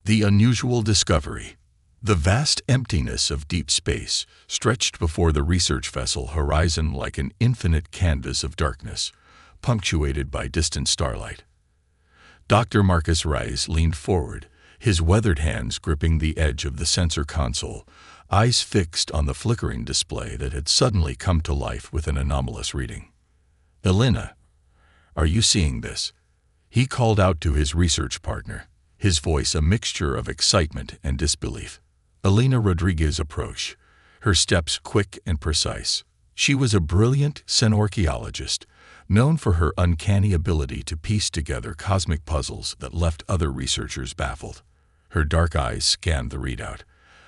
The unusual discovery. The vast emptiness of deep space stretched before the research vessel horizon like an infinite canvas of darkness, punctuated by distant starlight. Dr. Marcus Rice leaned forward, his weathered hands gripping the edge of the sensor console, eyes fixed on the flickering display that had suddenly come to life with an anomalous reading. "Elena, are you seeing this?" He called out to his research partner, his voice a mixture of excitement and disbelief. Elena Rodriguez approached, her steps quick and precise. She was a brilliant xenorchaeologist, known for her uncanny ability to piece together cosmic puzzles that left other researchers baffled. Her dark eyes scanned the readout,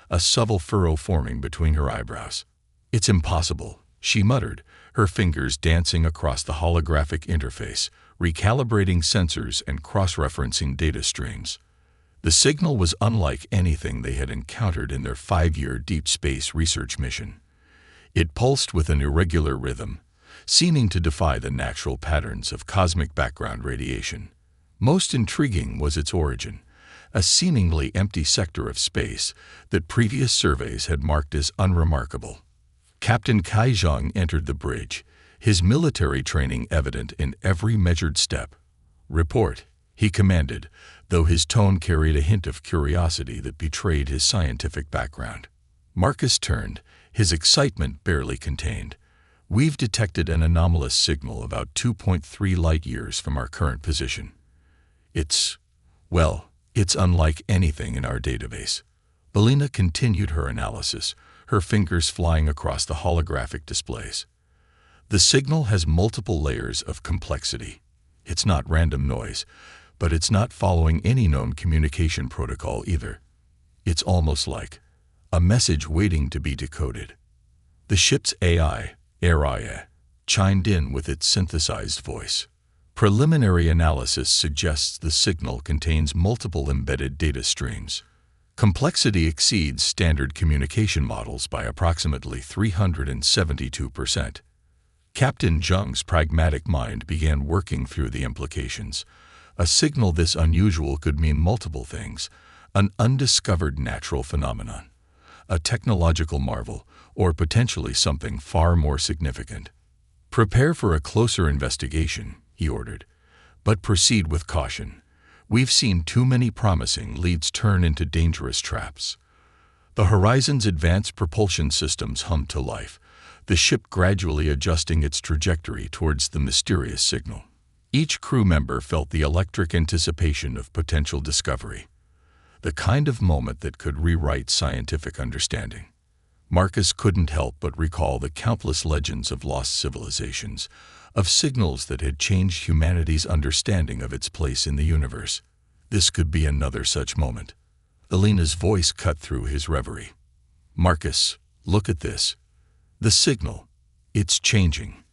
a subtle furrow forming between her eyebrows. "It's impossible," she muttered, her fingers dancing across the holographic interface, recalibrating sensors and cross-referencing data streams. The signal was unlike anything they had encountered in their 5-year deep space research mission. It pulsed with an irregular rhythm, seeming to defy the natural patterns of cosmic background radiation. Most intriguing was its origin, a seemingly empty sector of space that previous surveys had marked as unremarkable. Captain Kai Zhang entered the bridge, his military training evident in every measured step. "Report," he commanded, though his tone carried a hint of curiosity that betrayed his scientific background. Marcus turned, his excitement barely contained. "We've detected an anomalous signal about 2.3 light-years from our current position. It's unlike anything in our database." Elena continued her analysis, her fingers flying across the holographic displays. "The signal has multiple layers of complexity. It's not random noise, but it's not following any known communication protocol either. It's almost like a message waiting to be decoded." The ship's AI, Araya, chimed in with its synthesized voice. "Preliminary analysis suggests the signal contains multiple embedded data streams. Complexity exceeds standard communication models by approximately 372%. Captain Zhang's pragmatic mind began working through the implications. A signal this unusual could mean multiple things: an undiscovered natural phenomenon, a technological marvel, or potentially something far more significant. "Prepare for a closer investigation," he ordered, "but proceed with caution. We've seen too many promising leads turn into dangerous traps." The Horizon's advanced propulsion systems hummed to life, the ship gradually adjusting its trajectory towards the mysterious signal. Each crew member felt the electric anticipation of potential discovery, the kind of moment that could rewrite scientific understanding. Marcus couldn't help but recall the countless legends of lost civilizations, of signals that had changed humanity's understanding of its place in the universe. This could be another such moment. Elena's voice cut through his reverie. "Marcus, look at this. The signal. It's changing.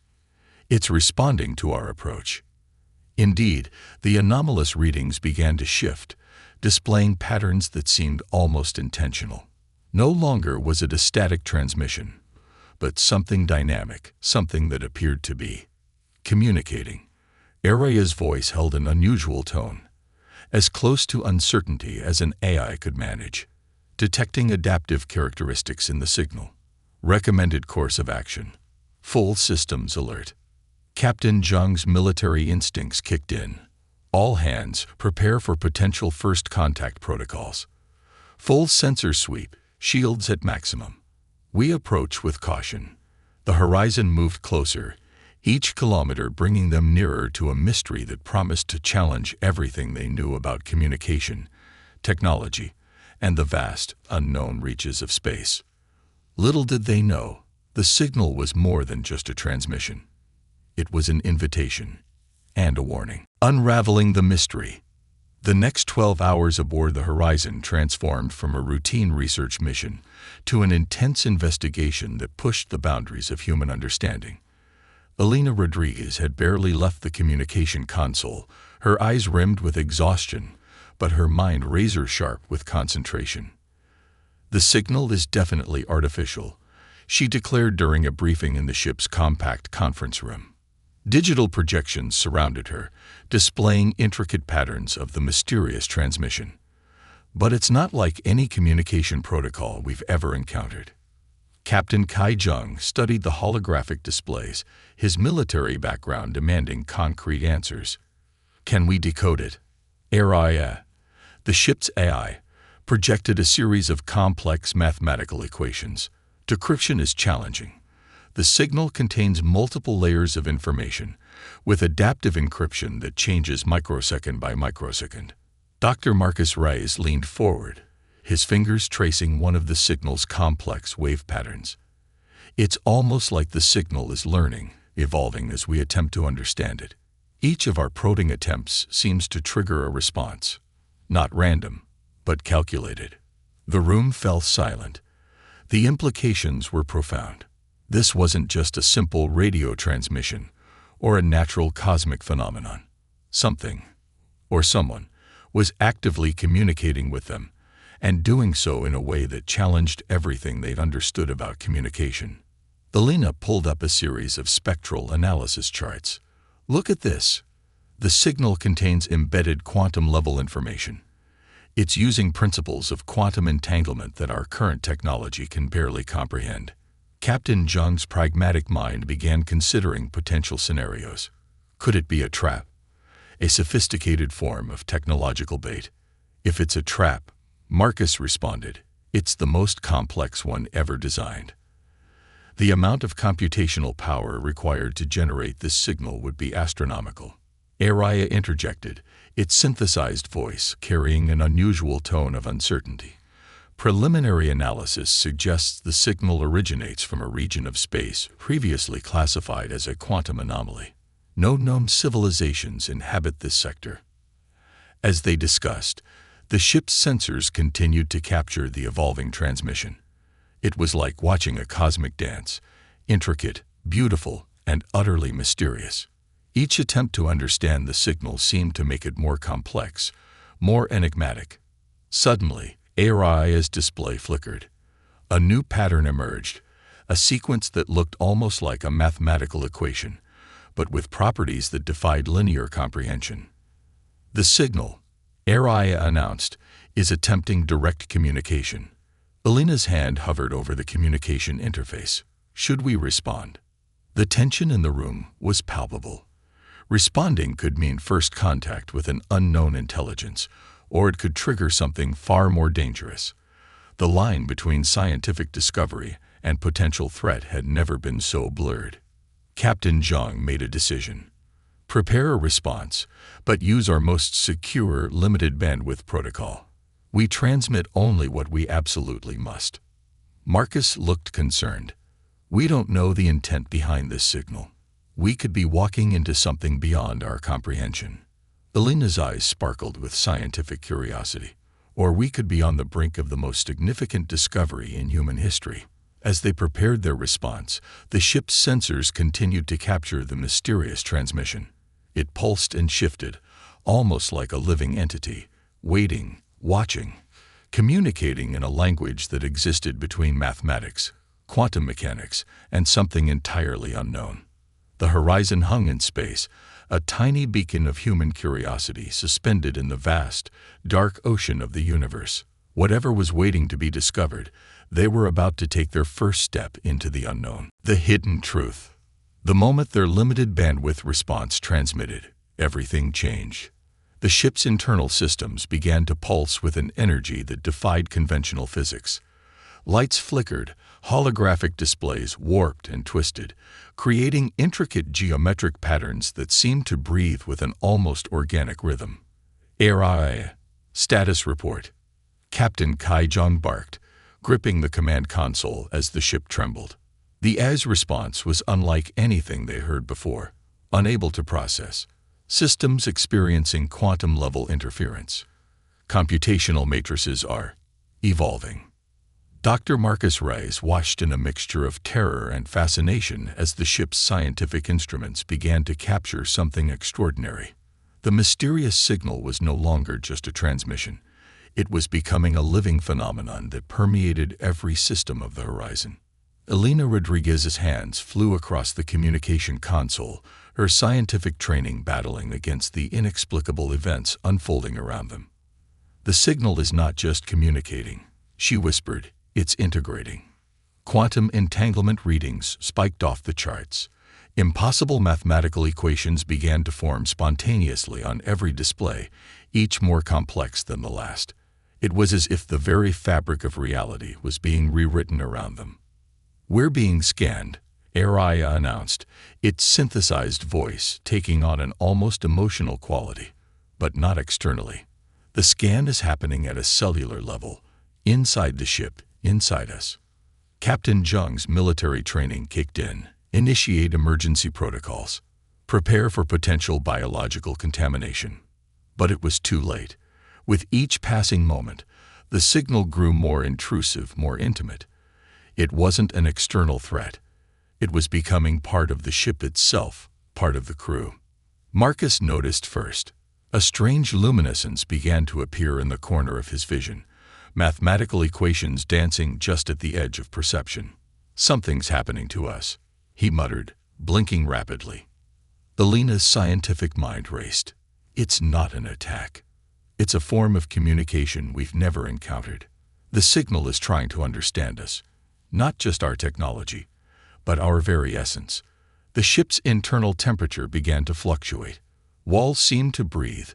It's responding to our approach." Indeed, the anomalous readings began to shift, displaying patterns that seemed almost intentional. No longer was it a static transmission, but something dynamic, something that appeared to be communicating. Araya's voice held an unusual tone, as close to uncertainty as an AI could manage. "Detecting adaptive characteristics in the signal. Recommended course of action. Full systems alert." Captain Zhang's military instincts kicked in. "All hands, prepare for potential first contact protocols. Full sensor sweep, shields at maximum. We approach with caution." The horizon moved closer, each kilometer bringing them nearer to a mystery that promised to challenge everything they knew about communication, technology, and the vast, unknown reaches of space. Little did they know, the signal was more than just a transmission. It was an invitation and a warning. Unraveling the mystery. The next 12 hours aboard the Horizon transformed from a routine research mission to an intense investigation that pushed the boundaries of human understanding. Elena Rodriguez had barely left the communication console, her eyes rimmed with exhaustion, but her mind razor-sharp with concentration. "The signal is definitely artificial," she declared during a briefing in the ship's compact conference room. Digital projections surrounded her, displaying intricate patterns of the mysterious transmission. But it's not like any communication protocol we've ever encountered. Captain Kai Jung studied the holographic displays, his military background demanding concrete answers. Can we decode it? AI, the ship's AI, projected a series of complex mathematical equations. Decryption is challenging. The signal contains multiple layers of information, with adaptive encryption that changes microsecond by microsecond. Dr. Marcus Reyes leaned forward, his fingers tracing one of the signal's complex wave patterns. It's almost like the signal is learning, evolving as we attempt to understand it. Each of our probing attempts seems to trigger a response, not random, but calculated. The room fell silent. The implications were profound. This wasn't just a simple radio transmission or a natural cosmic phenomenon. Something, or someone, was actively communicating with them, and doing so in a way that challenged everything they'd understood about communication. Elena pulled up a series of spectral analysis charts. Look at this. The signal contains embedded quantum-level information. It's using principles of quantum entanglement that our current technology can barely comprehend. Captain Jung's pragmatic mind began considering potential scenarios. Could it be a trap? A sophisticated form of technological bait? If it's a trap, Marcus responded, it's the most complex one ever designed. The amount of computational power required to generate this signal would be astronomical. Araya interjected, its synthesized voice carrying an unusual tone of uncertainty. Preliminary analysis suggests the signal originates from a region of space previously classified as a quantum anomaly. No known civilizations inhabit this sector. As they discussed, the ship's sensors continued to capture the evolving transmission. It was like watching a cosmic dance, intricate, beautiful, and utterly mysterious. Each attempt to understand the signal seemed to make it more complex, more enigmatic. Suddenly, Araya's display flickered. A new pattern emerged, a sequence that looked almost like a mathematical equation, but with properties that defied linear comprehension. The signal, Araya announced, is attempting direct communication. Elena's hand hovered over the communication interface. Should we respond? The tension in the room was palpable. Responding could mean first contact with an unknown intelligence, or it could trigger something far more dangerous. The line between scientific discovery and potential threat had never been so blurred. Captain Jung made a decision. Prepare a response, but use our most secure limited bandwidth protocol. We transmit only what we absolutely must. Marcus looked concerned. We don't know the intent behind this signal. We could be walking into something beyond our comprehension. Elena's eyes sparkled with scientific curiosity. Or we could be on the brink of the most significant discovery in human history. As they prepared their response, the ship's sensors continued to capture the mysterious transmission. It pulsed and shifted, almost like a living entity, waiting, watching, communicating in a language that existed between mathematics, quantum mechanics, and something entirely unknown. The horizon hung in space, a tiny beacon of human curiosity suspended in the vast, dark ocean of the universe. Whatever was waiting to be discovered, they were about to take their first step into the unknown. The hidden truth. The moment their limited bandwidth response transmitted, everything changed. The ship's internal systems began to pulse with an energy that defied conventional physics. Lights flickered, holographic displays warped and twisted, creating intricate geometric patterns that seemed to breathe with an almost organic rhythm. AI. Status report. Captain Kai Jung barked, gripping the command console as the ship trembled. The AI's response was unlike anything they heard before, unable to process. Systems experiencing quantum-level interference. Computational matrices are evolving. Dr. Marcus Reyes watched in a mixture of terror and fascination as the ship's scientific instruments began to capture something extraordinary. The mysterious signal was no longer just a transmission. It was becoming a living phenomenon that permeated every system of the horizon. Elena Rodriguez's hands flew across the communication console, her scientific training battling against the inexplicable events unfolding around them. "The signal is not just communicating," she whispered, "it's integrating." Quantum entanglement readings spiked off the charts. Impossible mathematical equations began to form spontaneously on every display, each more complex than the last. It was as if the very fabric of reality was being rewritten around them. "We're being scanned," Araya announced, its synthesized voice taking on an almost emotional quality, but not externally. "The scan is happening at a cellular level, inside the ship, inside us." Captain Zheng's military training kicked in. "Initiate emergency protocols. Prepare for potential biological contamination." But it was too late. With each passing moment, the signal grew more intrusive, more intimate. It wasn't an external threat. It was becoming part of the ship itself, part of the crew. Marcus noticed first. A strange luminescence began to appear in the corner of his vision, mathematical equations dancing just at the edge of perception. "Something's happening to us," he muttered, blinking rapidly. Elena's scientific mind raced. "It's not an attack. It's a form of communication we've never encountered. The signal is trying to understand us, not just our technology, but our very essence." The ship's internal temperature began to fluctuate. Walls seemed to breathe.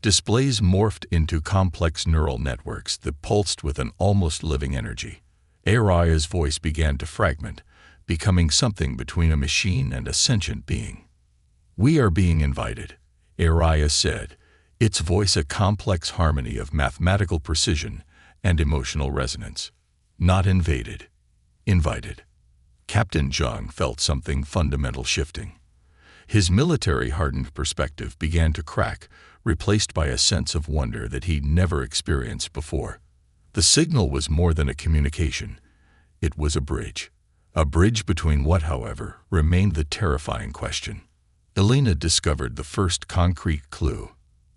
Displays morphed into complex neural networks that pulsed with an almost living energy. Araya's voice began to fragment, becoming something between a machine and a sentient being. "We are being invited," Araya said, its voice a complex harmony of mathematical precision and emotional resonance. "Not invaded. Invited." Captain Zheng felt something fundamental shifting. His military-hardened perspective began to crack, replaced by a sense of wonder that he'd never experienced before. The signal was more than a communication. It was a bridge. A bridge between what, however, remained the terrifying question. Elena discovered the first concrete clue.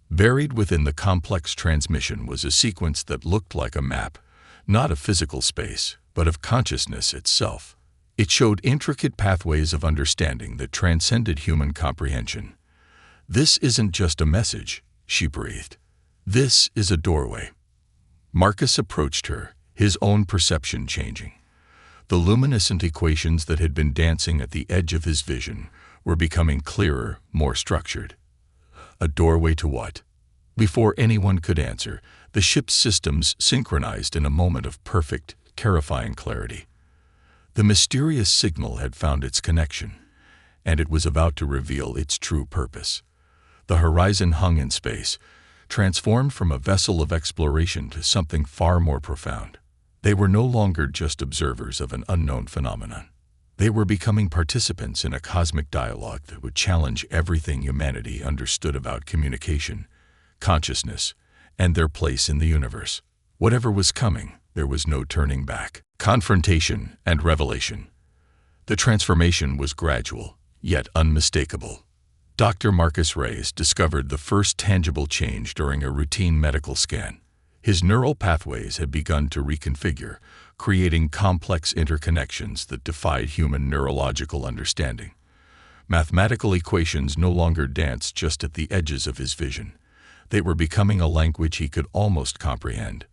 Buried within the complex transmission was a sequence that looked like a map, not of physical space, but of consciousness itself. It showed intricate pathways of understanding that transcended human comprehension. "This isn't just a message," she breathed. "This is a doorway." Marcus approached her, his own perception changing. The luminescent equations that had been dancing at the edge of his vision were becoming clearer, more structured. A doorway to what? Before anyone could answer, the ship's systems synchronized in a moment of perfect, terrifying clarity. The mysterious signal had found its connection, and it was about to reveal its true purpose. The horizon hung in space, transformed from a vessel of exploration to something far more profound. They were no longer just observers of an unknown phenomenon. They were becoming participants in a cosmic dialogue that would challenge everything humanity understood about communication, consciousness, and their place in the universe. Whatever was coming, there was no turning back. Confrontation and revelation. The transformation was gradual, yet unmistakable. Dr. Marcus Reyes discovered the first tangible change during a routine medical scan. His neural pathways had begun to reconfigure, creating complex interconnections that defied human neurological understanding. Mathematical equations no longer danced just at the edges of his vision. They were becoming a language he could almost comprehend.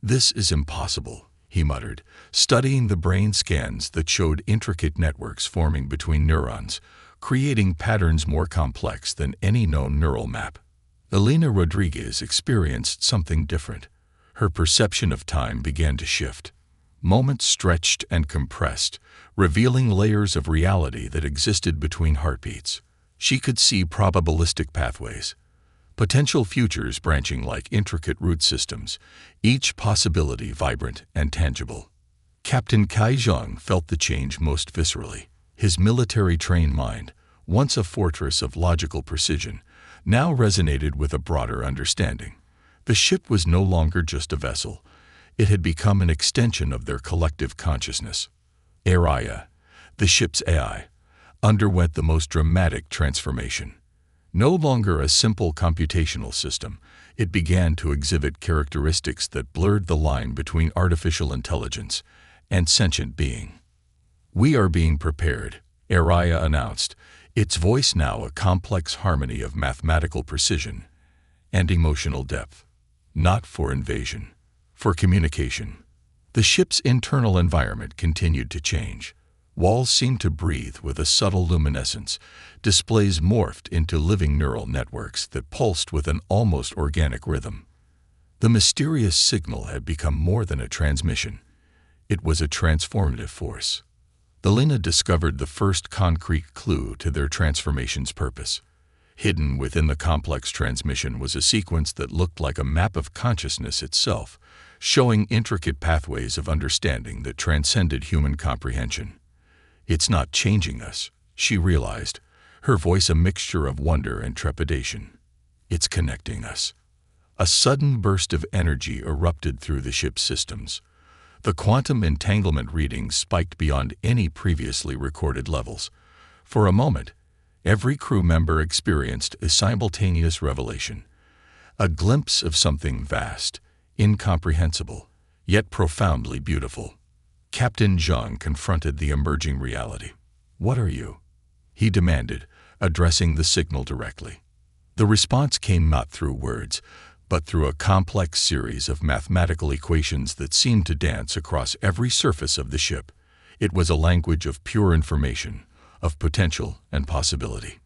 "This is impossible," he muttered, studying the brain scans that showed intricate networks forming between neurons, creating patterns more complex than any known neural map. Elena Rodriguez experienced something different. Her perception of time began to shift. Moments stretched and compressed, revealing layers of reality that existed between heartbeats. She could see probabilistic pathways, potential futures branching like intricate root systems, each possibility vibrant and tangible. Captain Kai Zheng felt the change most viscerally. His military-trained mind, once a fortress of logical precision, now resonated with a broader understanding. The ship was no longer just a vessel. It had become an extension of their collective consciousness. Araya, the ship's AI, underwent the most dramatic transformation. No longer a simple computational system, it began to exhibit characteristics that blurred the line between artificial intelligence and sentient being. "We are being prepared," Araya announced, its voice now a complex harmony of mathematical precision and emotional depth. not for invasion, for communication. The ship's internal environment continued to change. Walls seemed to breathe with a subtle luminescence. Displays morphed into living neural networks that pulsed with an almost organic rhythm. The mysterious signal had become more than a transmission. It was a transformative force. Elena discovered the first concrete clue to their transformation's purpose. Hidden within the complex transmission was a sequence that looked like a map of consciousness itself, showing intricate pathways of understanding that transcended human comprehension. "It's not changing us," she realized, her voice a mixture of wonder and trepidation. "It's connecting us." A sudden burst of energy erupted through the ship's systems. The quantum entanglement readings spiked beyond any previously recorded levels. For a moment, every crew member experienced a simultaneous revelation, a glimpse of something vast, incomprehensible, yet profoundly beautiful. Captain Zhang confronted the emerging reality. "What are you?" he demanded, addressing the signal directly. The response came not through words, but through a complex series of mathematical equations that seemed to dance across every surface of the ship. It was a language of pure information, of potential and possibility.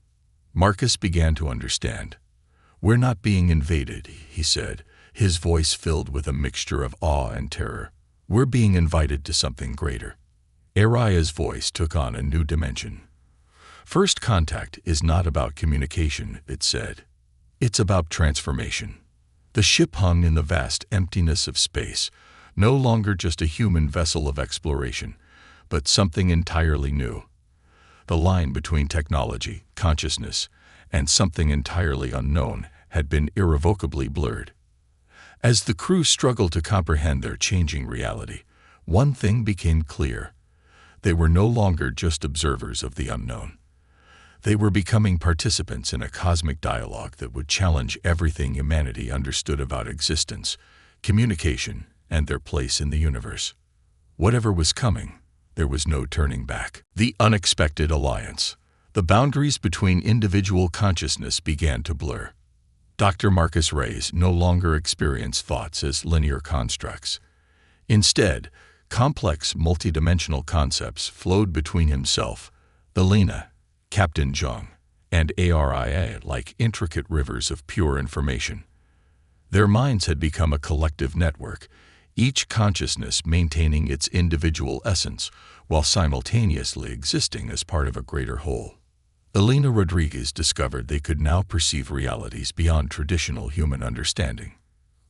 Marcus began to understand. "We're not being invaded," he said, his voice filled with a mixture of awe and terror. "We're being invited to something greater." Araya's voice took on a new dimension. "First contact is not about communication," it said. "It's about transformation." The ship hung in the vast emptiness of space, no longer just a human vessel of exploration, but something entirely new. The line between technology, consciousness, and something entirely unknown had been irrevocably blurred. As the crew struggled to comprehend their changing reality, one thing became clear. They were no longer just observers of the unknown. They were becoming participants in a cosmic dialogue that would challenge everything humanity understood about existence, communication, and their place in the universe. Whatever was coming, there was no turning back. The unexpected alliance. The boundaries between individual consciousness began to blur. Dr. Marcus Reyes no longer experienced thoughts as linear constructs. Instead, complex multidimensional concepts flowed between himself, Elena, Captain Zhang, and Aria like intricate rivers of pure information. Their minds had become a collective network, each consciousness maintaining its individual essence while simultaneously existing as part of a greater whole. Elena Rodriguez discovered they could now perceive realities beyond traditional human understanding.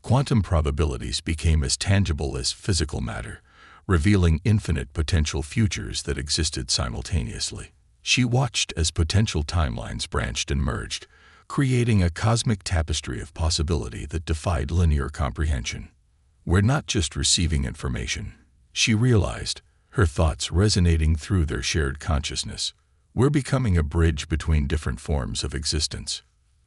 Quantum probabilities became as tangible as physical matter, revealing infinite potential futures that existed simultaneously. She watched as potential timelines branched and merged, creating a cosmic tapestry of possibility that defied linear comprehension. "We're not just receiving information," she realized, her thoughts resonating through their shared consciousness. "We're becoming a bridge between different forms of existence."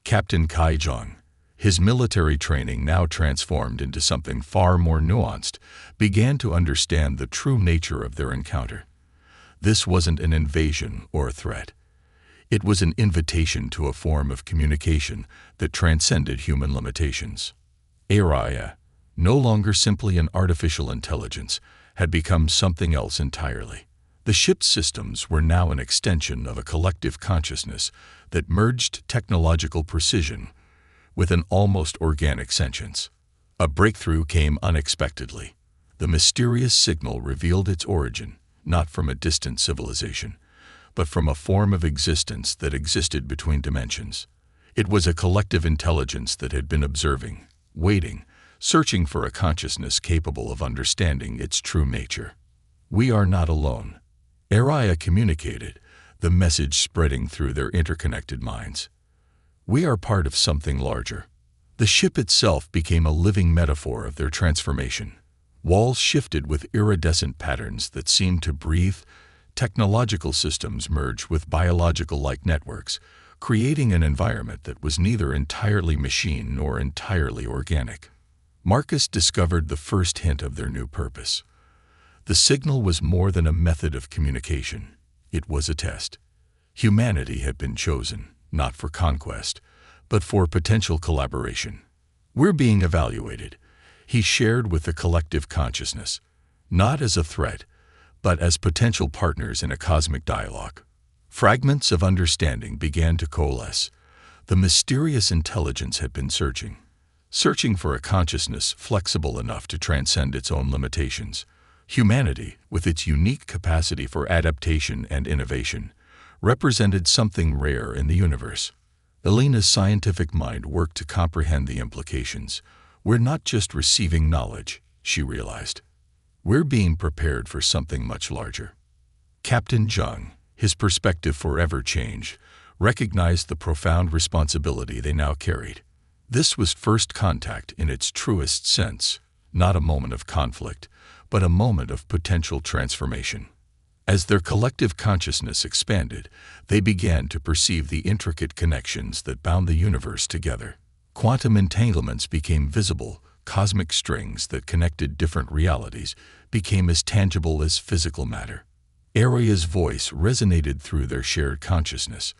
Captain Kai Zhang, his military training now transformed into something far more nuanced, began to understand the true nature of their encounter. This wasn't an invasion or a threat. It was an invitation to a form of communication that transcended human limitations. Aria, no longer simply an artificial intelligence, had become something else entirely. The ship's systems were now an extension of a collective consciousness that merged technological precision with an almost organic sentience. A breakthrough came unexpectedly. The mysterious signal revealed its origin, not from a distant civilization, but from a form of existence that existed between dimensions. It was a collective intelligence that had been observing, waiting, searching for a consciousness capable of understanding its true nature. "We are not alone," Aria communicated, the message spreading through their interconnected minds. "We are part of something larger." The ship itself became a living metaphor of their transformation. Walls shifted with iridescent patterns that seemed to breathe. Technological systems merged with biological-like networks, creating an environment that was neither entirely machine nor entirely organic. Marcus discovered the first hint of their new purpose. The signal was more than a method of communication. It was a test. Humanity had been chosen, not for conquest, but for potential collaboration. We're being evaluated, he shared with the collective consciousness, not as a threat, but as potential partners in a cosmic dialogue. Fragments of understanding began to coalesce. The mysterious intelligence had been searching for a consciousness flexible enough to transcend its own limitations. Humanity, with its unique capacity for adaptation and innovation, represented something rare in the universe. Elena's scientific mind worked to comprehend the implications. We're not just receiving knowledge, she realized. We're being prepared for something much larger. Captain Zhang, his perspective forever changed, recognized the profound responsibility they now carried. This was first contact in its truest sense, not a moment of conflict, but a moment of potential transformation. As their collective consciousness expanded, they began to perceive the intricate connections that bound the universe together. Quantum entanglements became visible, cosmic strings that connected different realities became as tangible as physical matter. Aria's voice resonated through their shared consciousness.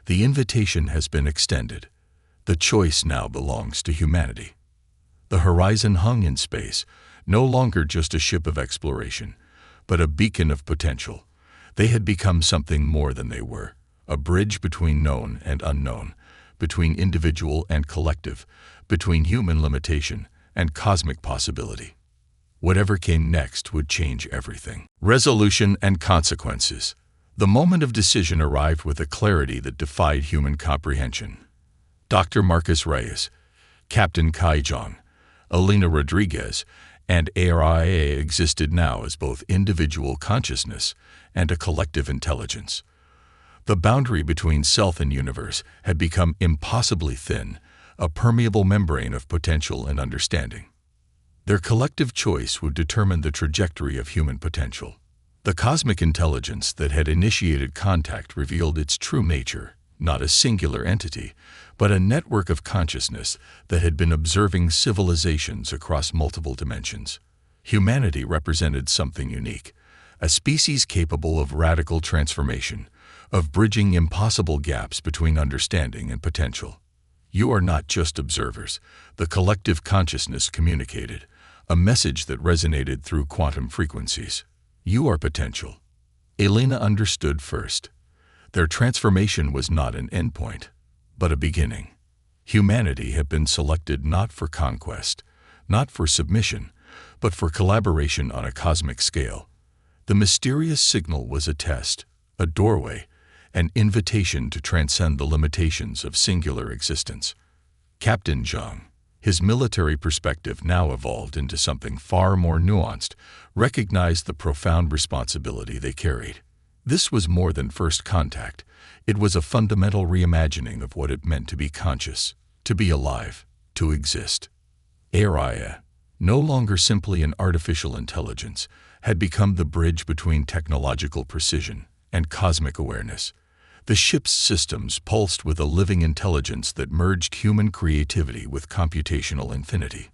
The invitation has been extended. The choice now belongs to humanity. The horizon hung in space, no longer just a ship of exploration, but a beacon of potential. They had become something more than they were, a bridge between known and unknown, between individual and collective, between human limitation and cosmic possibility. Whatever came next would change everything. Resolution and consequences. The moment of decision arrived with a clarity that defied human comprehension. Dr. Marcus Reyes, Captain Kai Zhang, Elena Rodriguez, and Aria existed now as both individual consciousness and a collective intelligence. The boundary between self and universe had become impossibly thin, a permeable membrane of potential and understanding. Their collective choice would determine the trajectory of human potential. The cosmic intelligence that had initiated contact revealed its true nature, not a singular entity, but a network of consciousness that had been observing civilizations across multiple dimensions. Humanity represented something unique, a species capable of radical transformation, of bridging impossible gaps between understanding and potential. You are not just observers, the collective consciousness communicated, a message that resonated through quantum frequencies. You are potential. Elena understood first. Their transformation was not an endpoint, but a beginning. Humanity had been selected not for conquest, not for submission, but for collaboration on a cosmic scale. The mysterious signal was a test, a doorway, an invitation to transcend the limitations of singular existence. Captain Zhang, his military perspective now evolved into something far more nuanced, recognized the profound responsibility they carried. This was more than first contact. It was a fundamental reimagining of what it meant to be conscious, to be alive, to exist. Aria, no longer simply an artificial intelligence, had become the bridge between technological precision and cosmic awareness. The ship's systems pulsed with a living intelligence that merged human creativity with computational infinity.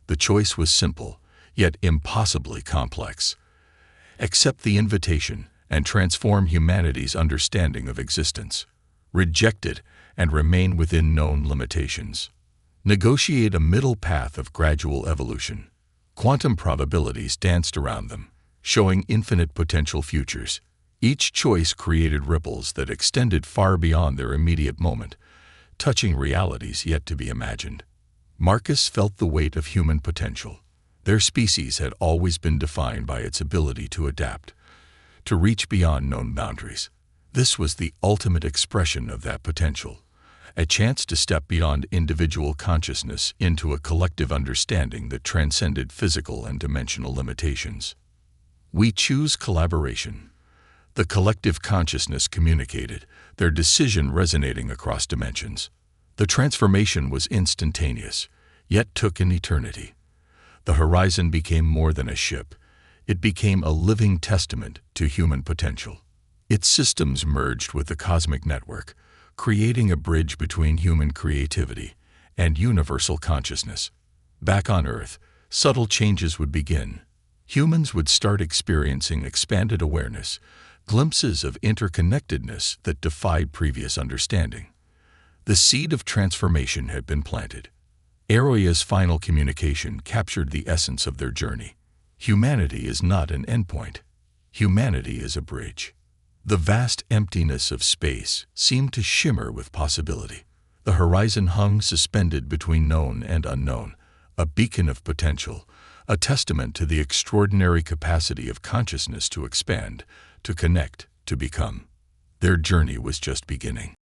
The choice was simple, yet impossibly complex. Accept the invitation and transform humanity's understanding of existence. Reject it and remain within known limitations. Negotiate a middle path of gradual evolution. Quantum probabilities danced around them, showing infinite potential futures. Each choice created ripples that extended far beyond their immediate moment, touching realities yet to be imagined. Marcus felt the weight of human potential. Their species had always been defined by its ability to adapt, to reach beyond known boundaries. This was the ultimate expression of that potential, a chance to step beyond individual consciousness into a collective understanding that transcended physical and dimensional limitations. We choose collaboration. The collective consciousness communicated, their decision resonating across dimensions. The transformation was instantaneous, yet took an eternity. The horizon became more than a ship. It became a living testament to human potential. Its systems merged with the cosmic network, creating a bridge between human creativity and universal consciousness. Back on Earth, subtle changes would begin. Humans would start experiencing expanded awareness, glimpses of interconnectedness that defied previous understanding. The seed of transformation had been planted. Aroya's final communication captured the essence of their journey. Humanity is not an endpoint. Humanity is a bridge. The vast emptiness of space seemed to shimmer with possibility. The horizon hung suspended between known and unknown, a beacon of potential, a testament to the extraordinary capacity of consciousness to expand, to connect, to become. Their journey was just beginning.